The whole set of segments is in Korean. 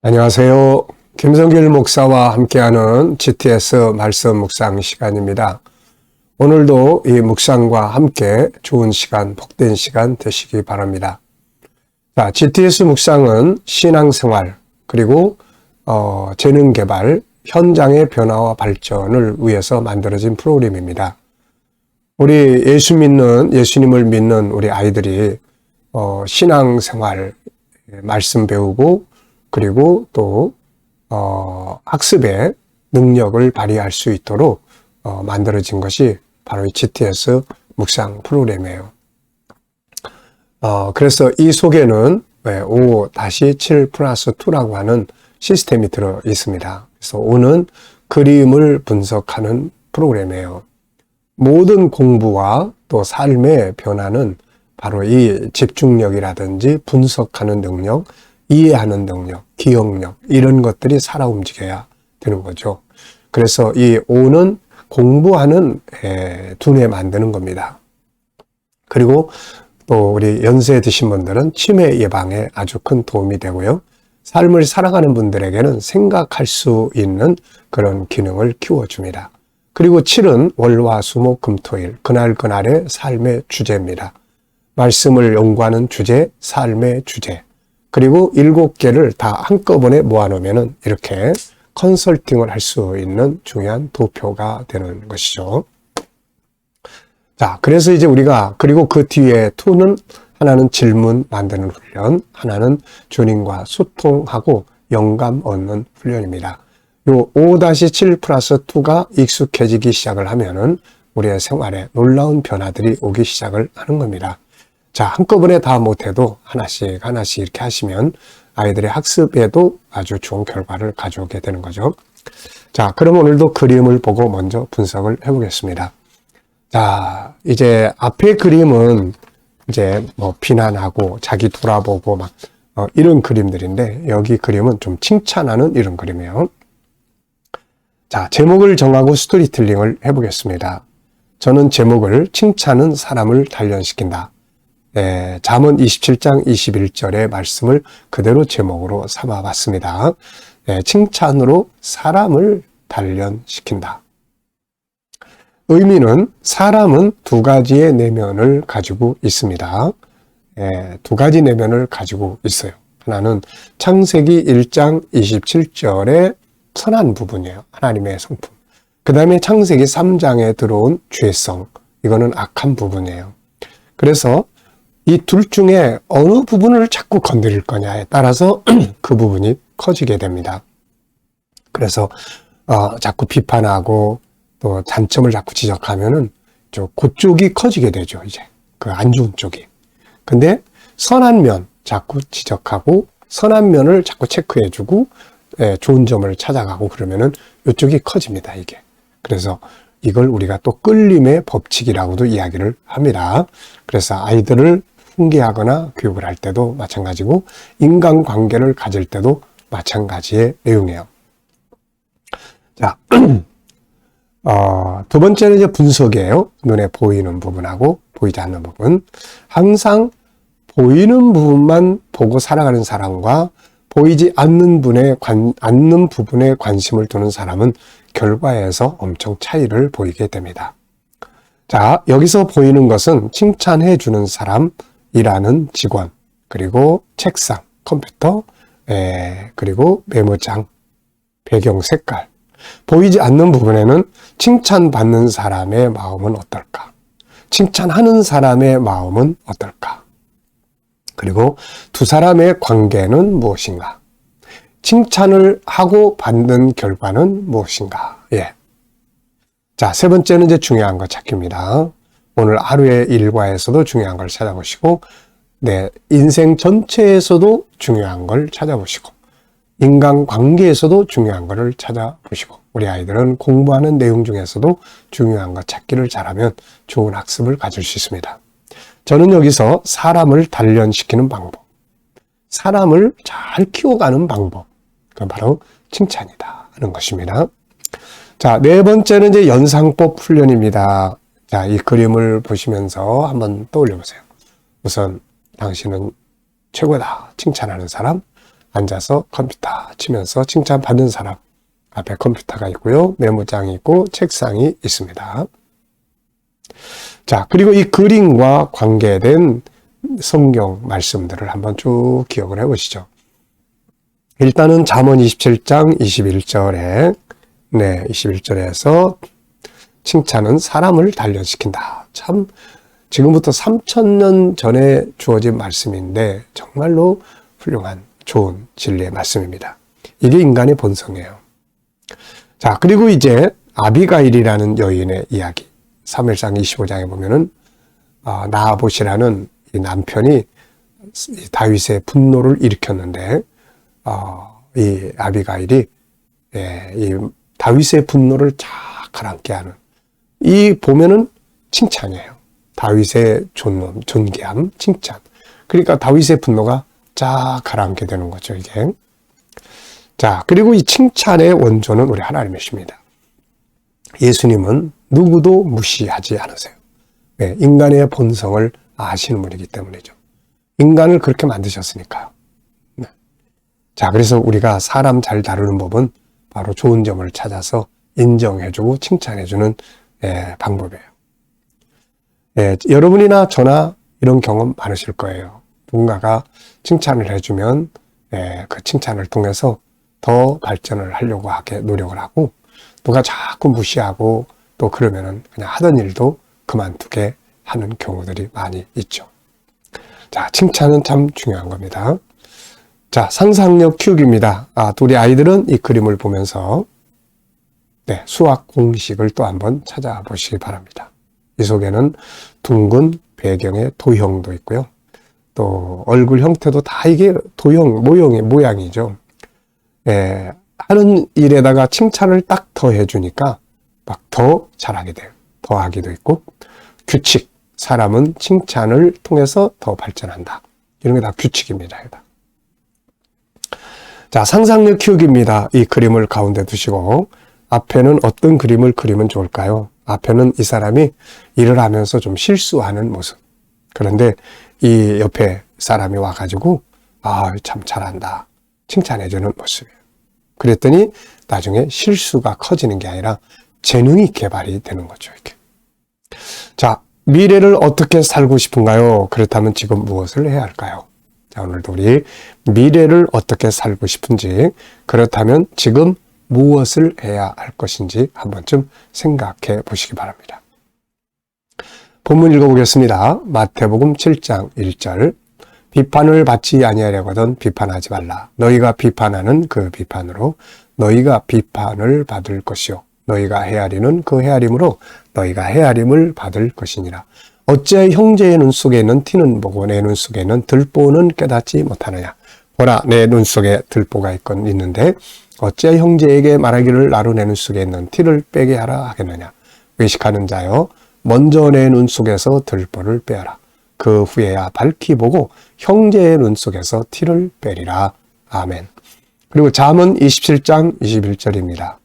안녕하세요. 김성길 목사와 함께하는 GTS 말씀 묵상 시간입니다. 오늘도 이 묵상과 함께 좋은 시간, 복된 시간 되시기 바랍니다. 자, GTS 묵상은 신앙생활, 그리고 재능 개발, 현장의 변화와 발전을 위해서 만들어진 프로그램입니다. 우리 예수님을 믿는 우리 아이들이 신앙생활, 말씀 배우고 그리고 또 학습의 능력을 발휘할 수 있도록 만들어진 것이 바로 이 GTS 묵상 프로그램이에요. 그래서 이 속에는 5-7 플러스 2라고 하는 시스템이 들어 있습니다. 그래서 5는 그림을 분석하는 프로그램이에요. 모든 공부와 또 삶의 변화는 바로 이 집중력이라든지 분석하는 능력, 이해하는 능력, 기억력, 이런 것들이 살아 움직여야 되는 거죠. 그래서 이 5는 공부하는 두뇌 만드는 겁니다. 그리고 또 우리 연세 드신 분들은 치매 예방에 아주 큰 도움이 되고요. 삶을 살아가는 분들에게는 생각할 수 있는 그런 기능을 키워줍니다. 그리고 7은 월화수목금토일, 그날그날의 삶의 주제입니다. 말씀을 연구하는 주제, 삶의 주제. 그리고 7개를 다 한꺼번에 모아놓으면 이렇게 컨설팅을 할 수 있는 중요한 도표가 되는 것이죠. 자, 그래서 이제 우리가, 그리고 그 뒤에 2는 하나는 질문 만드는 훈련, 하나는 주님과 소통하고 영감 얻는 훈련입니다. 요 5-7 플러스 2가 익숙해지기 시작을 하면은 우리의 생활에 놀라운 변화들이 오기 시작을 하는 겁니다. 자, 한꺼번에 다 못해도 하나씩 이렇게 하시면 아이들의 학습에도 아주 좋은 결과를 가져오게 되는 거죠. 자, 그럼 오늘도 그림을 보고 먼저 분석을 해보겠습니다. 자, 이제 앞에 그림은 이제 뭐 비난하고 자기 돌아보고 막 이런 그림들인데, 여기 그림은 좀 칭찬하는 이런 그림이에요. 자, 제목을 정하고 스토리텔링을 해보겠습니다. 저는 제목을 칭찬은 사람을 단련시킨다. 잠언 27장 21절의 말씀을 그대로 제목으로 삼아봤습니다. 칭찬으로 사람을 단련시킨다. 의미는 사람은 두 가지의 내면을 가지고 있습니다. 두 가지 내면을 가지고 있어요. 하나는 창세기 1장 27절의 선한 부분이에요. 하나님의 성품. 그 다음에 창세기 3장에 들어온 죄성. 이거는 악한 부분이에요. 그래서 이 둘 중에 어느 부분을 자꾸 건드릴 거냐에 따라서 그 부분이 커지게 됩니다. 그래서 자꾸 비판하고 또 단점을 자꾸 지적하면은 그쪽이 커지게 되죠. 이제 그 안 좋은 쪽이. 근데 선한 면 자꾸 지적하고 선한 면을 자꾸 체크해주고 좋은 점을 찾아가고 그러면은 이쪽이 커집니다. 이게. 그래서 이걸 우리가 또 끌림의 법칙이라고도 이야기를 합니다. 그래서 아이들을 훈계하거나 교육을 할 때도 마찬가지고 인간관계를 가질 때도 마찬가지의 내용이에요. 자, 두 번째는 이제 분석이에요. 눈에 보이는 부분하고 보이지 않는 부분. 항상 보이는 부분만 보고 살아가는 사람과 보이지 않는 부분에 관심을 두는 사람은 결과에서 엄청 차이를 보이게 됩니다. 자, 여기서 보이는 것은 칭찬해 주는 사람이라는 직원, 그리고 책상, 컴퓨터, 그리고 메모장, 배경 색깔. 보이지 않는 부분에는 칭찬받는 사람의 마음은 어떨까? 칭찬하는 사람의 마음은 어떨까? 그리고 두 사람의 관계는 무엇인가? 칭찬을 하고 받는 결과는 무엇인가? 자, 세 번째는 이제 중요한 거 찾기입니다. 오늘 하루의 일과에서도 중요한 걸 찾아보시고, 인생 전체에서도 중요한 걸 찾아보시고, 인간관계에서도 중요한 거를 찾아보시고, 우리 아이들은 공부하는 내용 중에서도 중요한 거 찾기를 잘하면 좋은 학습을 가질 수 있습니다. 저는 여기서 사람을 단련시키는 방법, 사람을 잘 키워가는 방법, 그건 바로 칭찬이다 하는 것입니다. 자, 네 번째는 이제 연상법 훈련입니다. 자, 이 그림을 보시면서 한번 떠올려 보세요. 우선 당신은 최고다 칭찬하는 사람, 앉아서 컴퓨터 치면서 칭찬받는 사람 앞에 컴퓨터가 있고요. 메모장이 있고 책상이 있습니다. 자, 그리고 이 그림과 관계된 성경 말씀들을 한번 쭉 기억을 해보시죠. 일단은 잠언 27장 21절에 21절에서 칭찬은 사람을 단련시킨다. 참 지금부터 3000년 전에 주어진 말씀인데 정말로 훌륭한 좋은 진리의 말씀입니다. 이게 인간의 본성이에요. 자, 그리고 이제 아비가일이라는 여인의 이야기. 사무엘상 25장에 보면은 나아봇이라는 이 남편이 다윗의 분노를 일으켰는데 이 아비가일이 이 다윗의 분노를 쫙 가라앉게 하는 이 보면은 칭찬이에요. 다윗의 존귀함, 칭찬. 그러니까 다윗의 분노가 쫙 가라앉게 되는 거죠, 이게. 자, 그리고 이 칭찬의 원조는 우리 하나님이십니다. 예수님은 누구도 무시하지 않으세요. 네, 인간의 본성을 아시는 분이기 때문이죠. 인간을 그렇게 만드셨으니까요. 네. 자, 그래서 우리가 사람 잘 다루는 법은 바로 좋은 점을 찾아서 인정해주고 칭찬해주는 방법이에요. 여러분이나 저나 이런 경험 많으실 거예요. 누군가가 칭찬을 해주면 그 칭찬을 통해서 더 발전을 하려고 하게 노력을 하고, 누가 자꾸 무시하고 또 그러면은 그냥 하던 일도 그만두게 하는 경우들이 많이 있죠. 자, 칭찬은 참 중요한 겁니다. 자, 상상력 키우기입니다. 우리 아이들은 이 그림을 보면서 수학 공식을 또 한번 찾아보시기 바랍니다. 이 속에는 둥근 배경의 도형도 있고요. 또 얼굴 형태도 다 이게 모양이죠. 하는 일에다가 칭찬을 딱 더해 주니까 막 더 잘하게 돼요. 더하기도 있고, 규칙, 사람은 칭찬을 통해서 더 발전한다. 이런 게 다 규칙입니다. 자, 상상력 키우기입니다. 이 그림을 가운데 두시고 앞에는 어떤 그림을 그리면 좋을까요? 앞에는 이 사람이 일을 하면서 좀 실수하는 모습. 그런데 이 옆에 사람이 와가지고 참 잘한다. 칭찬해주는 모습이에요. 그랬더니 나중에 실수가 커지는 게 아니라 재능이 개발이 되는 거죠. 이렇게. 자, 미래를 어떻게 살고 싶은가요? 그렇다면 지금 무엇을 해야 할까요? 자, 오늘도 우리 미래를 어떻게 살고 싶은지, 그렇다면 지금 무엇을 해야 할 것인지 한 번쯤 생각해 보시기 바랍니다. 본문 읽어보겠습니다. 마태복음 7장 1절. 비판을 받지 아니하려거든 비판하지 말라. 너희가 비판하는 그 비판으로 너희가 비판을 받을 것이요 너희가 헤아리는 그 헤아림으로 너희가 헤아림을 받을 것이니라. 어찌하여 형제의 눈 속에 있는 티는 보고 내 눈 속에 있는 들보는 깨닫지 못하느냐. 보라, 내 눈 속에 들보가 있는데 어찌하여 형제에게 말하기를 나로 내 눈 속에 있는 티를 빼게 하라 하겠느냐. 외식하는 자여, 먼저 내 눈 속에서 들보를 빼어라. 그 후에야 밝히 보고 형제의 눈 속에서 티를 빼리라. 아멘. 그리고 잠언 27장 21절입니다.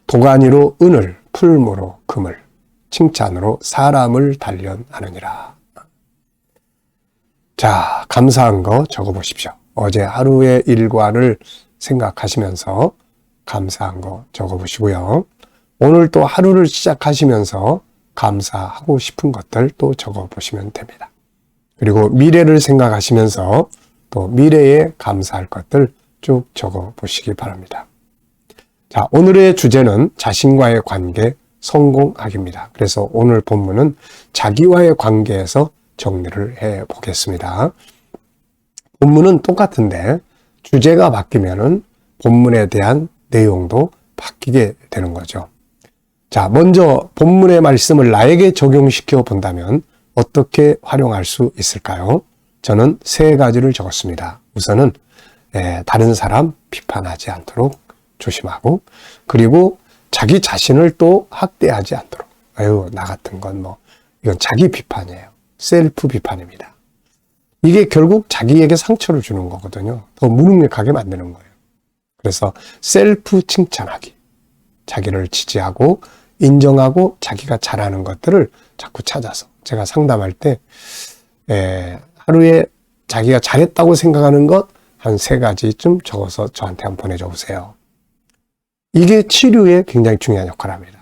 도가니로 은을, 풀무로 금을, 칭찬으로 사람을 단련하느니라. 자, 감사한 거 적어보십시오. 어제 하루의 일과를 생각하시면서 감사한 거 적어보시고요. 오늘 또 하루를 시작하시면서 감사하고 싶은 것들 또 적어보시면 됩니다. 그리고 미래를 생각하시면서 또 미래에 감사할 것들 쭉 적어보시기 바랍니다. 자, 오늘의 주제는 자신과의 관계, 성공하기입니다. 그래서 오늘 본문은 자기와의 관계에서 정리를 해보겠습니다. 본문은 똑같은데 주제가 바뀌면은 본문에 대한 내용도 바뀌게 되는 거죠. 자, 먼저 본문의 말씀을 나에게 적용시켜 본다면 어떻게 활용할 수 있을까요? 저는 3가지를 적었습니다. 우선은 다른 사람 비판하지 않도록 조심하고, 그리고 자기 자신을 또 학대하지 않도록. 나 같은 건 이건 자기 비판이에요. 셀프 비판입니다. 이게 결국 자기에게 상처를 주는 거거든요. 더 무능력하게 만드는 거예요. 그래서 셀프 칭찬하기. 자기를 지지하고 인정하고 자기가 잘하는 것들을 자꾸 찾아서, 제가 상담할 때 하루에 자기가 잘했다고 생각하는 것 한 3가지쯤 적어서 저한테 한번 보내줘 보세요. 이게 치료에 굉장히 중요한 역할을 합니다.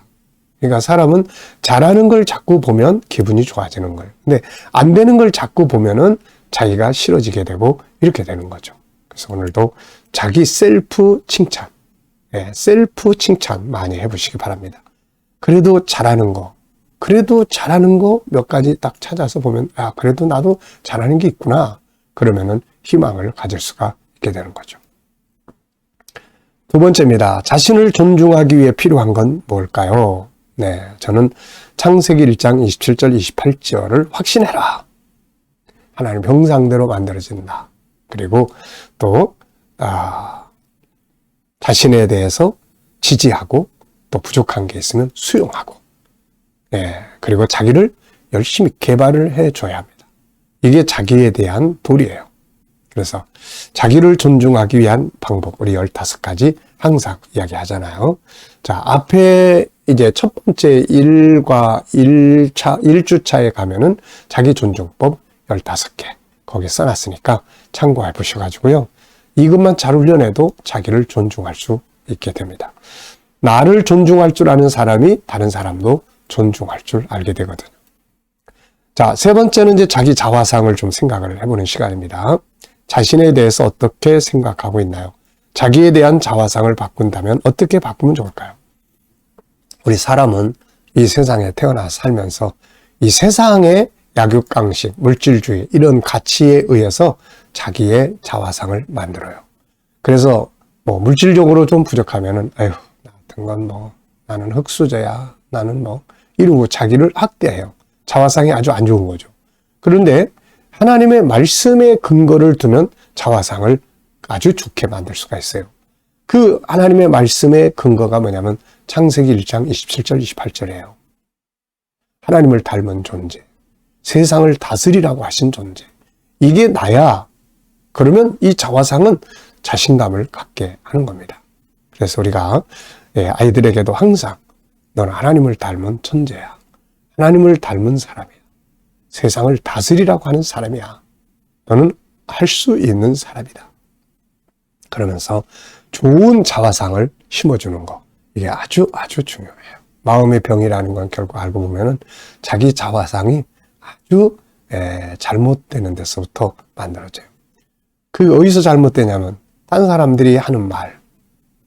그러니까 사람은 잘하는 걸 자꾸 보면 기분이 좋아지는 거예요. 근데 안 되는 걸 자꾸 보면은 자기가 싫어지게 되고 이렇게 되는 거죠. 그래서 오늘도 자기 셀프 칭찬, 셀프 칭찬 많이 해보시기 바랍니다. 그래도 잘하는 거 몇 가지 딱 찾아서 보면, 그래도 나도 잘하는 게 있구나. 그러면은 희망을 가질 수가 있게 되는 거죠. 2번째입니다. 자신을 존중하기 위해 필요한 건 뭘까요? 저는 창세기 1장 27절, 28절을 확신해라. 하나님 형상대로 만들어진다. 그리고 또 자신에 대해서 지지하고 또 부족한 게 있으면 수용하고, 그리고 자기를 열심히 개발을 해줘야 합니다. 이게 자기에 대한 도리예요. 그래서 자기를 존중하기 위한 방법, 우리 15가지 항상 이야기하잖아요. 자, 앞에 이제 첫 번째 1주차에 가면은 자기 존중법 15개 거기에 써놨으니까 참고해 보셔가지고요. 이것만 잘 훈련해도 자기를 존중할 수 있게 됩니다. 나를 존중할 줄 아는 사람이 다른 사람도 존중할 줄 알게 되거든요. 자, 3번째는 이제 자기 자화상을 좀 생각을 해보는 시간입니다. 자신에 대해서 어떻게 생각하고 있나요? 자기에 대한 자화상을 바꾼다면 어떻게 바꾸면 좋을까요? 우리 사람은 이 세상에 태어나 살면서 이 세상의 약육강식, 물질주의 이런 가치에 의해서 자기의 자화상을 만들어요. 그래서 물질적으로 좀 부족하면은 나 같은 건 나는 흙수저야, 나는 이러고 자기를 학대해요. 자화상이 아주 안 좋은 거죠. 그런데 하나님의 말씀에 근거를 두면 자화상을 아주 좋게 만들 수가 있어요. 그 하나님의 말씀의 근거가 뭐냐면 창세기 1장 27절 28절이에요. 하나님을 닮은 존재, 세상을 다스리라고 하신 존재, 이게 나야. 그러면 이 자화상은 자신감을 갖게 하는 겁니다. 그래서 우리가 아이들에게도 항상 너는 하나님을 닮은 천재야, 하나님을 닮은 사람이야, 세상을 다스리라고 하는 사람이야, 너는 할 수 있는 사람이다. 그러면서 좋은 자화상을 심어주는 거, 이게 아주 중요해요. 마음의 병이라는 건 결국 알고 보면은 자기 자화상이 아주 잘못되는 데서부터 만들어져요. 그게 어디서 잘못되냐면 딴 사람들이 하는 말,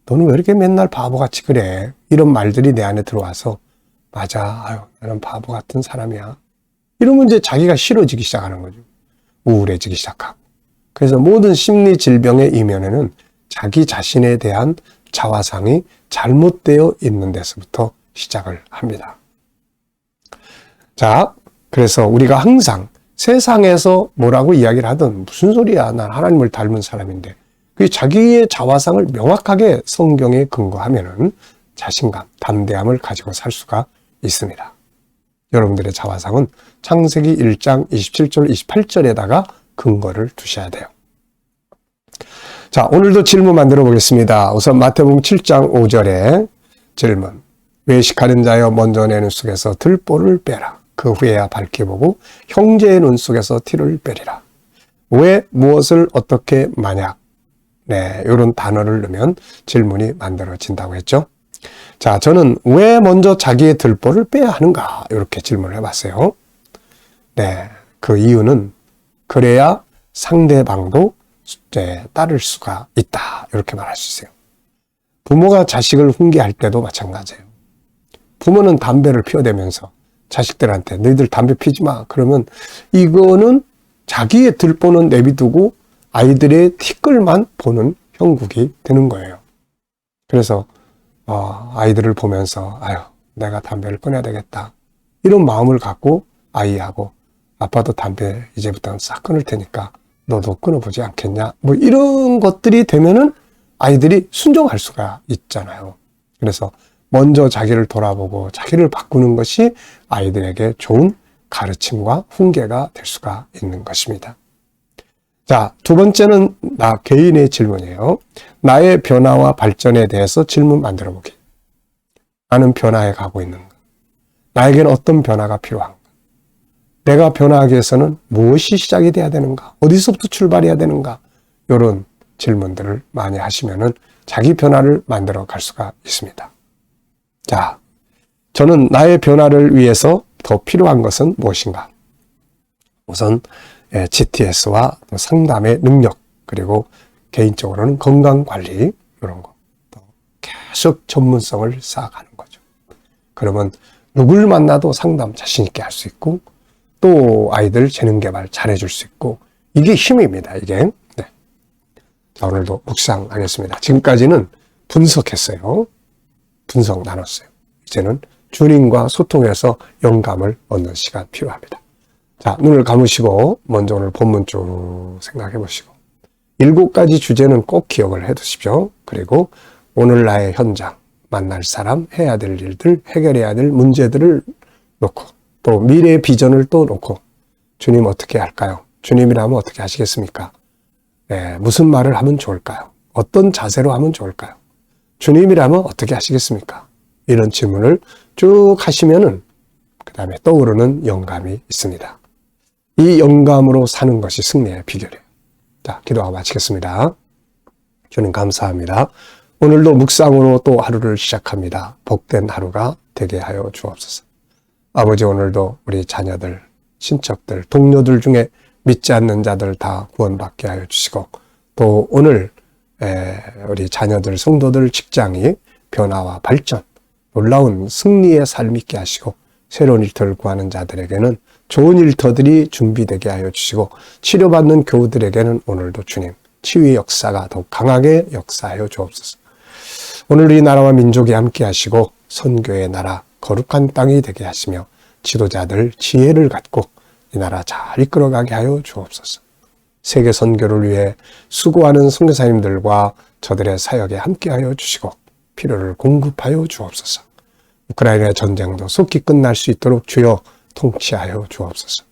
너는 왜 이렇게 맨날 바보같이 그래, 이런 말들이 내 안에 들어와서 맞아, 나는 바보 같은 사람이야, 이러면 이제 자기가 싫어지기 시작하는 거죠. 우울해지기 시작하고. 그래서 모든 심리 질병의 이면에는 자기 자신에 대한 자화상이 잘못되어 있는 데서부터 시작을 합니다. 자, 그래서 우리가 항상 세상에서 뭐라고 이야기를 하든 무슨 소리야, 난 하나님을 닮은 사람인데, 그 자기의 자화상을 명확하게 성경에 근거하면은 자신감, 담대함을 가지고 살 수가 있습니다. 여러분들의 자화상은 창세기 1장 27절, 28절에다가 근거를 두셔야 돼요. 자, 오늘도 질문 만들어 보겠습니다. 우선 마태복음 7장 5절에 질문. 외식하는 자여 먼저 내 눈 속에서 들보를 빼라. 그 후에야 밝게 보고 형제의 눈 속에서 티를 빼리라. 왜, 무엇을, 어떻게, 만약. 이런 단어를 넣으면 질문이 만들어진다고 했죠. 자, 저는 왜 먼저 자기의 들보를 빼야 하는가? 이렇게 질문을 해봤어요. 그 이유는 그래야 상대방도 따를 수가 있다. 이렇게 말할 수 있어요. 부모가 자식을 훈계할 때도 마찬가지예요. 부모는 담배를 피워대면서 자식들한테 너희들 담배 피지 마. 그러면 이거는 자기의 들보는 내비두고 아이들의 티끌만 보는 형국이 되는 거예요. 그래서 아이들을 보면서 내가 담배를 끊어야 되겠다, 이런 마음을 갖고 아이하고 아빠도 담배 이제부터는 싹 끊을 테니까 너도 끊어보지 않겠냐, 이런 것들이 되면은 아이들이 순종할 수가 있잖아요. 그래서 먼저 자기를 돌아보고 자기를 바꾸는 것이 아이들에게 좋은 가르침과 훈계가 될 수가 있는 것입니다. 자, 2번째는 나 개인의 질문이에요. 나의 변화와 발전에 대해서 질문 만들어 보기. 나는 변화해 가고 있는가? 나에게는 어떤 변화가 필요한가? 내가 변화하기 위해서는 무엇이 시작이 돼야 되는가? 어디서부터 출발해야 되는가? 이런 질문들을 많이 하시면은 자기 변화를 만들어 갈 수가 있습니다. 자, 저는 나의 변화를 위해서 더 필요한 것은 무엇인가? 우선 GTS와 상담의 능력, 그리고 개인적으로는 건강관리, 이런 거. 또 계속 전문성을 쌓아가는 거죠. 그러면 누굴 만나도 상담 자신 있게 할 수 있고, 또 아이들 재능개발 잘해줄 수 있고, 이게 힘입니다, 이게. 네. 자, 오늘도 묵상하겠습니다. 지금까지는 분석했어요. 분석 나눴어요. 이제는 주님과 소통해서 영감을 얻는 시간 필요합니다. 자, 눈을 감으시고 먼저 오늘 본문 쭉 생각해 보시고 7가지 주제는 꼭 기억을 해 두십시오. 그리고 오늘 나의 현장, 만날 사람, 해야 될 일들, 해결해야 될 문제들을 놓고 또 미래의 비전을 또 놓고 주님 어떻게 할까요? 주님이라면 어떻게 하시겠습니까? 네, 무슨 말을 하면 좋을까요? 어떤 자세로 하면 좋을까요? 주님이라면 어떻게 하시겠습니까? 이런 질문을 쭉 하시면은 그 다음에 떠오르는 영감이 있습니다. 이 영감으로 사는 것이 승리의 비결이에요. 자, 기도하고 마치겠습니다. 주님 감사합니다. 오늘도 묵상으로 또 하루를 시작합니다. 복된 하루가 되게 하여 주옵소서. 아버지, 오늘도 우리 자녀들, 친척들, 동료들 중에 믿지 않는 자들 다 구원받게 하여 주시고, 또 오늘 우리 자녀들, 성도들 직장이 변화와 발전, 놀라운 승리의 삶 있게 하시고, 새로운 일터를 구하는 자들에게는 좋은 일터들이 준비되게 하여 주시고, 치료받는 교우들에게는 오늘도 주님 치유의 역사가 더욱 강하게 역사하여 주옵소서. 오늘 이 나라와 민족이 함께 하시고 선교의 나라 거룩한 땅이 되게 하시며 지도자들 지혜를 갖고 이 나라 잘 이끌어가게 하여 주옵소서. 세계 선교를 위해 수고하는 선교사님들과 저들의 사역에 함께 하여 주시고 필요를 공급하여 주옵소서. 우크라이나 전쟁도 속히 끝날 수 있도록 주여 통치하여 주옵소서.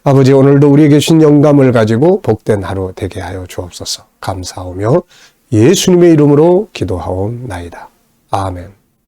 아버지, 오늘도 우리에게 주신 영감을 가지고 복된 하루 되게 하여 주옵소서. 감사하며 예수님의 이름으로 기도하옵나이다. 아멘.